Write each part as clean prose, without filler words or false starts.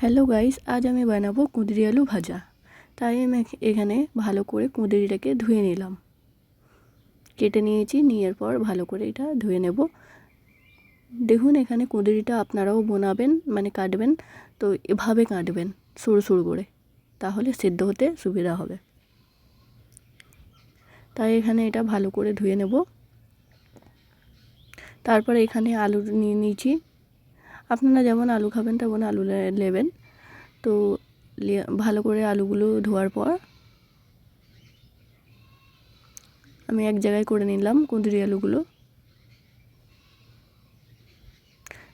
Hello guys, আজ আমি বানাবো কুঁদরি আলু ভাজা। তাই আমি এখানে ভালো করে কুঁদরিটাকে ধুয়ে নিলাম, কেটে নিয়েছি। নেওয়ার পর ভালো করে এটা ধুয়ে নেব। দেখুন, এখানে কুঁদরিটা আপনারাও বানাবেন, মানে কাটবেন তো এভাবে কাটবেন, সরু সরু করে, তাহলে সেদ্ধ হতে সুবিধা হবে। তাই এখানে এটা ভালো করে ধুয়ে নেব। তারপরে এখানে আলু নিয়ে নিয়েছি। আপনারা যেমন আলু খাবেন তেমন আলু নেবেন। তো ভালো করে আলুগুলো ধোয়ার পর আমি এক জায়গায় করে নিলাম কুঁদরি আলুগুলো।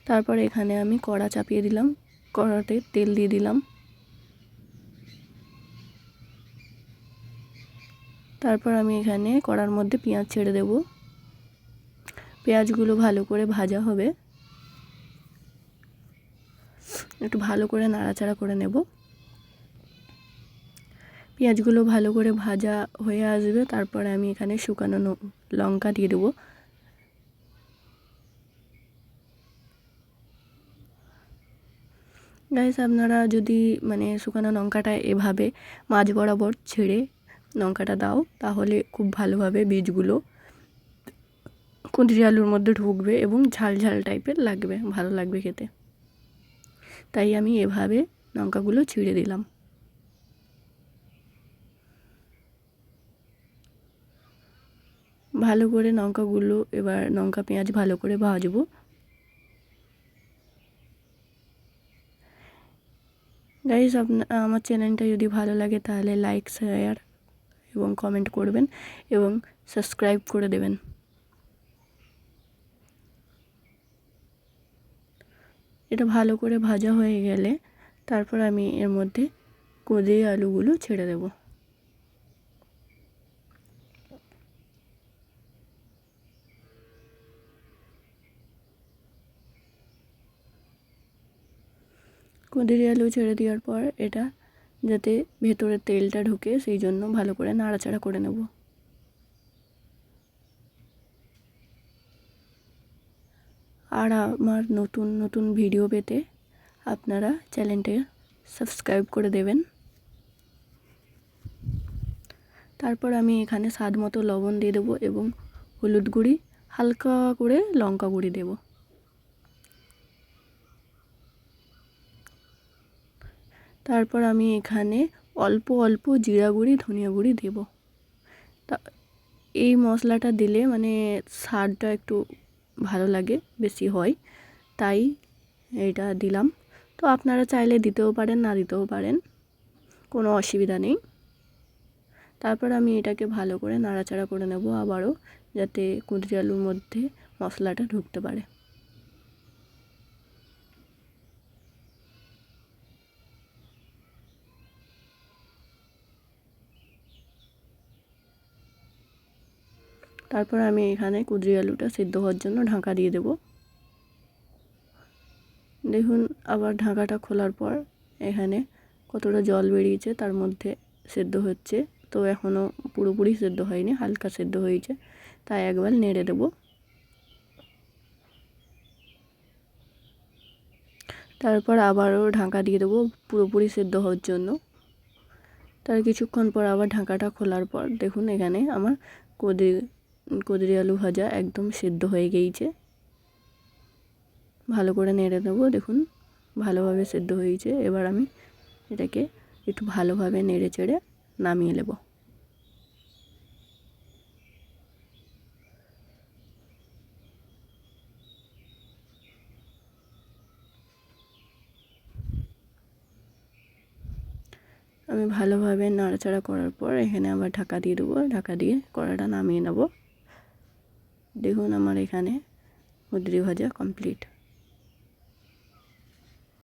তারপর এখানে আমি কড়া চাপিয়ে দিলাম, কড়াতে তেল দিয়ে দিলাম। তারপর আমি এখানে কড়ার মধ্যে পেঁয়াজ ছেড়ে দেব। পেঁয়াজগুলো ভালো করে ভাজা হবে, একটু ভালো করে নাড়াচাড়া করে নেব। পেঁয়াজগুলো ভালো করে ভাজা হয়ে আসবে, তারপরে আমি এখানে শুকনো লঙ্কা দিয়ে দেবো। গাইস, আপনারা যদি মানে শুকনো লঙ্কাটা এভাবে মাঝ বরাবর ছেড়ে লঙ্কাটা দাও, তাহলে খুব ভালোভাবে বীজগুলো কুঁদরি আলুর মধ্যে ঢুকবে এবং ঝাল ঝাল টাইপের লাগবে, ভালো লাগবে খেতে। তাই আমি এভাবে লঙ্কাগুলো ছিঁড়ে দিলাম। ভালো করে লঙ্কাগুলো, এবার লঙ্কা পেঁয়াজ ভালো করে ভাজবো। গাইস, আমার চ্যানেলটা যদি ভালো লাগে তাহলে লাইক, শেয়ার এবং কমেন্ট করবেন এবং সাবস্ক্রাইব করে দেবেন। এটা ভালো করে ভাজা হয়ে গেলে তারপর আমি এর মধ্যে কুঁদরি আলুগুলো ছেড়ে দেব। কুঁদরি আলু ছেড়ে দেওয়ার পর এটা যাতে ভেতরে তেলটা ঢুকে সেই জন্য ভালো করে নাড়াচাড়া করে নেব। আর আমার নতুন নতুন ভিডিও পেতে আপনারা চ্যানেলটা সাবস্ক্রাইব করে দেবেন। তারপর আমি এখানে স্বাদ মতো লবণ দিয়ে দেবো এবং হলুদ গুঁড়ি, হালকা করে লঙ্কা গুঁড়ি দেব। তারপর আমি এখানে অল্প অল্প জিরা গুঁড়ি, ধনিয়া গুঁড়ি দেব। তা এই মশলাটা দিলে মানে স্বাদটা একটু ভালো লাগে, বেশি হয়, তাই এটা দিলাম। তো আপনারা চাইলে দিতেও পারেন, না দিতেও পারেন, কোনো অসুবিধা নেই। তারপর আমি এটাকে ভালো করে নাড়াচাড়া করে নেব আবারও, যাতে কুঁদরি আলুর মধ্যে মশলাটা ঢুকতে পারে। তারপর আমি এখানে কুঁদরি আলুটা সিদ্ধ হওয়ার জন্য ঢাকা দিয়ে দেব। দেখুন, আবার ঢাকাটা খোলার পর এখানে কতটা জল বেরিয়েছে, তার মধ্যে সেদ্ধ হচ্ছে। তো এখনও পুরোপুরি সেদ্ধ হয়নি, হালকা সেদ্ধ হয়েছে, তাই একবার নেড়ে দেব। তারপর আবারও ঢাকা দিয়ে দেবো পুরোপুরি সেদ্ধ হওয়ার জন্য। তার কিছুক্ষণ পর আবার ঢাকাটা খোলার পর দেখুন, এখানে আমার কুঁদরি আলু ভাজা একদম সেদ্ধ হয়ে গিয়েছে। ভালো করে নেড়ে দেবো। দেখুন, ভালোভাবে সেদ্ধ হয়েছে। এবার আমি এটাকে একটু ভালোভাবে নেড়ে চেড়ে নামিয়ে নেব। আমি ভালোভাবে নাড়াচাড়া করার পর এখানে আবার ঢাকা দিয়ে দেবো। ঢাকা দিয়ে কড়াটা নামিয়ে নেব। দেখুন, আমার এখানে কুঁদরি ভাজা কমপ্লিট।